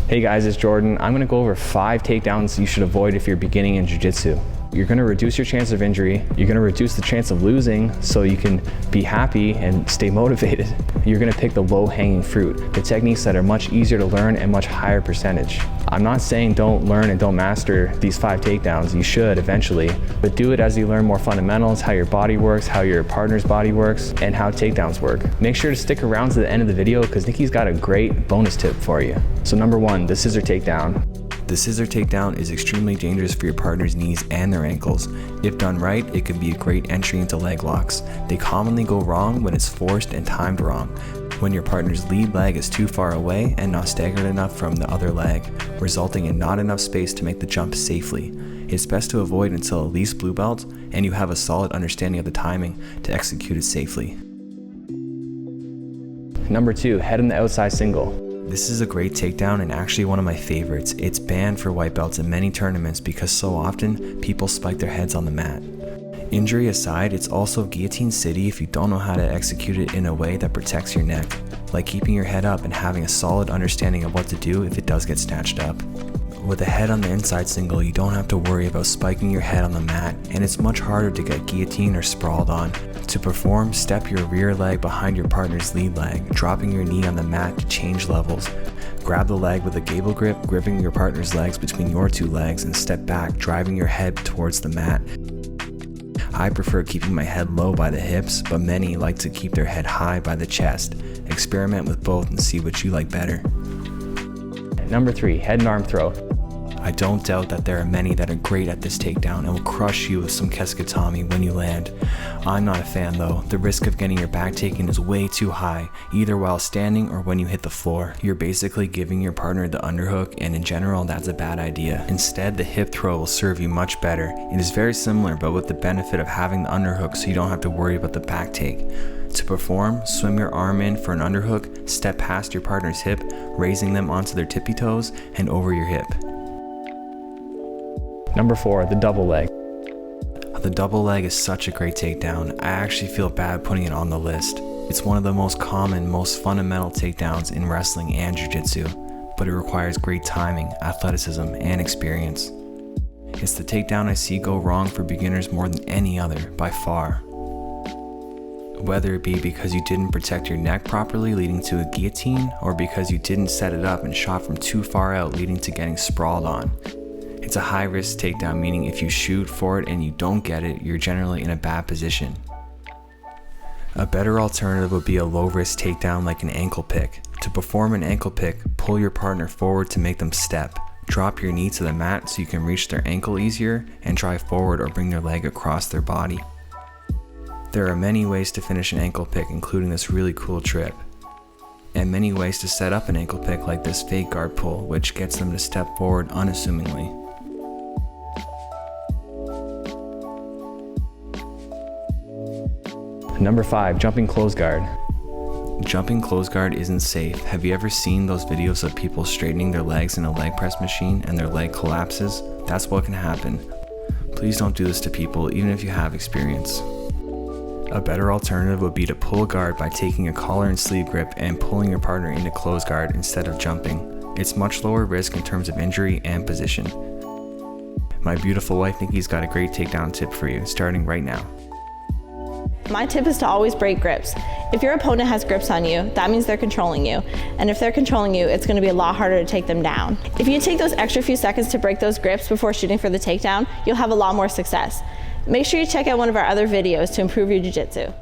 Hey guys, it's Jordan. I'm gonna go over 5 takedowns you should avoid if you're beginning in jiu-jitsu. You're gonna reduce your chance of injury. You're gonna reduce the chance of losing so you can be happy and stay motivated. You're gonna pick the low-hanging fruit, the techniques that are much easier to learn and much higher percentage. I'm not saying don't learn and don't master these 5 takedowns. You should eventually, but do it as you learn more fundamentals, how your body works, how your partner's body works, and how takedowns work. Make sure to stick around to the end of the video because Nikki's got a great bonus tip for you. So number 1, the scissor takedown. The scissor takedown is extremely dangerous for your partner's knees and their ankles. If done right, it can be a great entry into leg locks. They commonly go wrong when it's forced and timed wrong, when your partner's lead leg is too far away and not staggered enough from the other leg, resulting in not enough space to make the jump safely. It's best to avoid until at least blue belt and you have a solid understanding of the timing to execute it safely. Number 2, head in the outside single. This is a great takedown and actually one of my favorites. It's banned for white belts in many tournaments because so often people spike their heads on the mat. Injury aside, it's also guillotine city if you don't know how to execute it in a way that protects your neck, like keeping your head up and having a solid understanding of what to do if it does get snatched up. With a head on the inside single, you don't have to worry about spiking your head on the mat, and it's much harder to get guillotine or sprawled on. To perform, step your rear leg behind your partner's lead leg, dropping your knee on the mat to change levels. Grab the leg with a gable grip, gripping your partner's legs between your 2 legs, and step back, driving your head towards the mat. I prefer keeping my head low by the hips, but many like to keep their head high by the chest. Experiment with both and see what you like better. Number 3, head and arm throw. I don't doubt that there are many that are great at this takedown and will crush you with some keskatami when you land. I'm not a fan though. The risk of getting your back taken is way too high, either while standing or when you hit the floor. You're basically giving your partner the underhook, and in general that's a bad idea. Instead, the hip throw will serve you much better. It is very similar but with the benefit of having the underhook so you don't have to worry about the back take. To perform, swim your arm in for an underhook, step past your partner's hip, raising them onto their tippy toes and over your hip. Number 4, the double leg. The double leg is such a great takedown. I actually feel bad putting it on the list. It's one of the most common, most fundamental takedowns in wrestling and jiu-jitsu, but it requires great timing, athleticism, and experience. It's the takedown I see go wrong for beginners more than any other, by far. Whether it be because you didn't protect your neck properly leading to a guillotine, or because you didn't set it up and shot from too far out leading to getting sprawled on. It's a high-risk takedown, meaning if you shoot for it and you don't get it, you're generally in a bad position. A better alternative would be a low-risk takedown like an ankle pick. To perform an ankle pick, pull your partner forward to make them step. Drop your knee to the mat so you can reach their ankle easier and drive forward or bring their leg across their body. There are many ways to finish an ankle pick, including this really cool trip. And many ways to set up an ankle pick like this fake guard pull, which gets them to step forward unassumingly. Number 5, jumping close guard. Jumping close guard isn't safe. Have you ever seen those videos of people straightening their legs in a leg press machine and their leg collapses? That's what can happen. Please don't do this to people, even if you have experience. A better alternative would be to pull guard by taking a collar and sleeve grip and pulling your partner into close guard instead of jumping. It's much lower risk in terms of injury and position. My beautiful wife Nikki's got a great takedown tip for you, starting right now. My tip is to always break grips. If your opponent has grips on you, that means they're controlling you. And if they're controlling you, it's going to be a lot harder to take them down. If you take those extra few seconds to break those grips before shooting for the takedown, you'll have a lot more success. Make sure you check out one of our other videos to improve your jiu-jitsu.